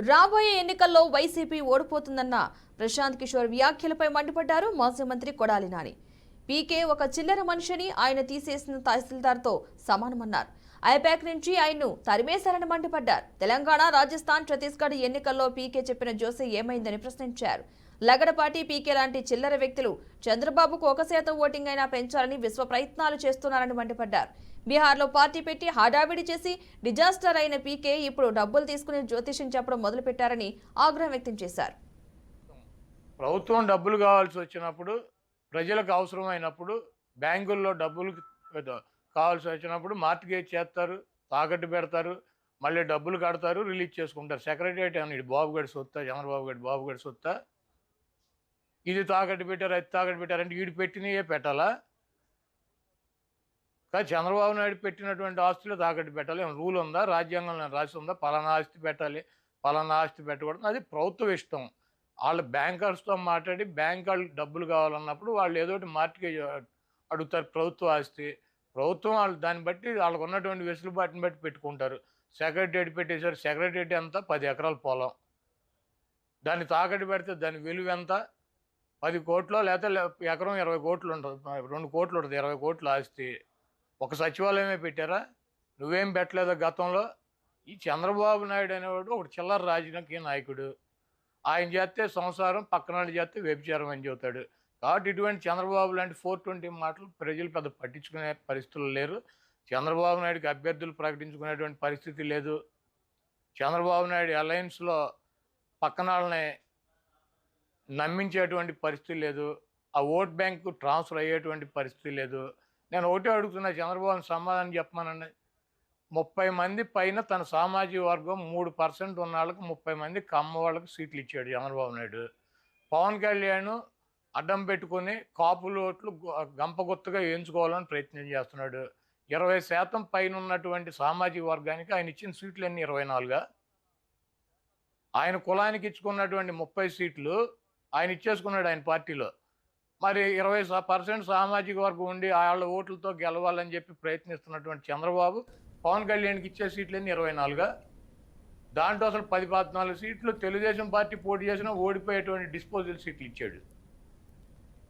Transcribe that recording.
రాబోయే ఎన్నికల్లో వైసీపీ ఓడిపోతుందన్న ప్రశాంత్ కిషోర్ వ్యాఖ్యలపై మండిపడ్డారు మాజీ మంత్రి కొడాలి నాని. పీకే ఒక చిల్లర మనిషిని ఆయన తీసేసిన తహసీల్దార్తో సమానమన్నారు. ఐపాక్ నుంచి ఆయన్ను తరిమేశారని మండిపడ్డారు. తెలంగాణ, రాజస్థాన్, ఛత్తీస్గఢ్ ఎన్నికల్లో పీకే చెప్పిన జోసే ఏమైందని ప్రశ్నించారు. లగడపాటి, పీకే లాంటి చిల్లర వ్యక్తులు చంద్రబాబుకు 1% ఓటింగ్ అయినా పెంచాలని విశ్వ ప్రయత్నాలు చేస్తున్నారని మండిపడ్డారు. బీహార్లో పార్టీ పెట్టి హడావిడి చేసి డిజాస్టర్ అయిన పీకే ఇప్పుడు డబ్బులు తీసుకుని జ్యోతిష్యం చెప్పడం మొదలుపెట్టారని ఆగ్రహం వ్యక్తం చేశారు. ప్రభుత్వం డబ్బులు కావాల్సి వచ్చినప్పుడు, ప్రజలకు అవసరమైనప్పుడు, బ్యాంకుల్లో డబ్బులు కావాల్సి వచ్చినప్పుడు మార్టిగేజ్ చేస్తారు, తాకట్టు పెడతారు, మళ్ళీ డబ్బులు కడతారు, రిలీజ్ చేసుకుంటారు. సెక్రటరియట్ అని బాబు గడి సొత్తా, చంద్రబాబు గడి సొత్తా, ఇది తాకట్టు పెట్టారు, అది తాకట్టు పెట్టారంటే వీడు పెట్టినయే పెట్టాలా? కానీ చంద్రబాబు నాయుడు పెట్టినటువంటి ఆస్తులు తాకట్టు పెట్టాలి. రూల్ ఉందా? రాజ్యాంగంలో రాసి ఉందా? పలానా ఆస్తి పెట్టాలి, పలానా ఆస్తి పెట్టకూడదు. అది ప్రభుత్వం ఇష్టం. వాళ్ళు బ్యాంకర్స్తో మాట్లాడి బ్యాంక్ వాళ్ళకి డబ్బులు కావాలన్నప్పుడు వాళ్ళు ఏదోటి మార్టిగేజ్ అడుగుతారు. ప్రభుత్వ ఆస్తి ప్రభుత్వం వాళ్ళు దాన్ని బట్టి వాళ్ళకు ఉన్నటువంటి వెసులుబాటుని బట్టి పెట్టుకుంటారు. సెక్రటరియట్ పెట్టేశారు. సెక్రటరియట్ ఎంత? 10 ఎకరాల పొలం. దాన్ని తాకట్టు పెడితే దాని విలువ ఎంత? 10 కోట్లు, లేకపోతే ఎకరం 20 కోట్లు ఉంటుంది, 2 కోట్లు ఉంటుంది, 20 కోట్ల ఆస్తి. ఒక సచివాలయమే పెట్టారా? నువ్వేం పెట్టలేదా గతంలో? ఈ చంద్రబాబు నాయుడు అనేవాడు ఒక చిల్లర రాజకీయ నాయకుడు. ఆయన చేస్తే సంసారం, పక్కన వాళ్ళు చేస్తే వ్యభిచారం అని చెబుతాడు. కాబట్టి ఇటువంటి చంద్రబాబు లాంటి 420 మాటలు ప్రజలు పెద్ద పట్టించుకునే పరిస్థితులు లేరు. చంద్రబాబు నాయుడికి అభ్యర్థులు ప్రకటించుకునేటువంటి పరిస్థితి లేదు. చంద్రబాబు నాయుడు అలయన్స్లో పక్కన వాళ్ళని నమ్మించేటువంటి పరిస్థితి లేదు. ఆ ఓట్ బ్యాంకు ట్రాన్స్ఫర్ అయ్యేటువంటి పరిస్థితి లేదు. నేను ఒకటే అడుగుతున్నా, చంద్రబాబుని సమాధానం చెప్పమానండి. 30 మంది పైన తన సామాజిక వర్గం 3% ఉన్న వాళ్ళకి 30 మంది కమ్మ వాళ్ళకి సీట్లు ఇచ్చాడు చంద్రబాబు నాయుడు. పవన్ కళ్యాణ్ అడ్డం పెట్టుకొని కాపులు ఓట్లు గంపగొత్తగా వేయించుకోవాలని ప్రయత్నం చేస్తున్నాడు. 20% పైన ఉన్నటువంటి సామాజిక వర్గానికి ఆయన ఇచ్చిన సీట్లు అన్నీ 24గా? ఆయన కులానికి ఇచ్చుకున్నటువంటి 30 సీట్లు ఆయన ఇచ్చేసుకున్నాడు ఆయన పార్టీలో. మరి 20% సామాజిక వర్గం ఉండి వాళ్ళ ఓట్లతో గెలవాలని చెప్పి ప్రయత్నిస్తున్నటువంటి చంద్రబాబు పవన్ కళ్యాణ్కి ఇచ్చే సీట్లన్నీ 24గా? దాంట్లో అసలు 10-14 సీట్లు తెలుగుదేశం పార్టీ పోటీ చేసినా ఓడిపోయేటువంటి డిస్పోజల్ సీట్లు ఇచ్చాడు.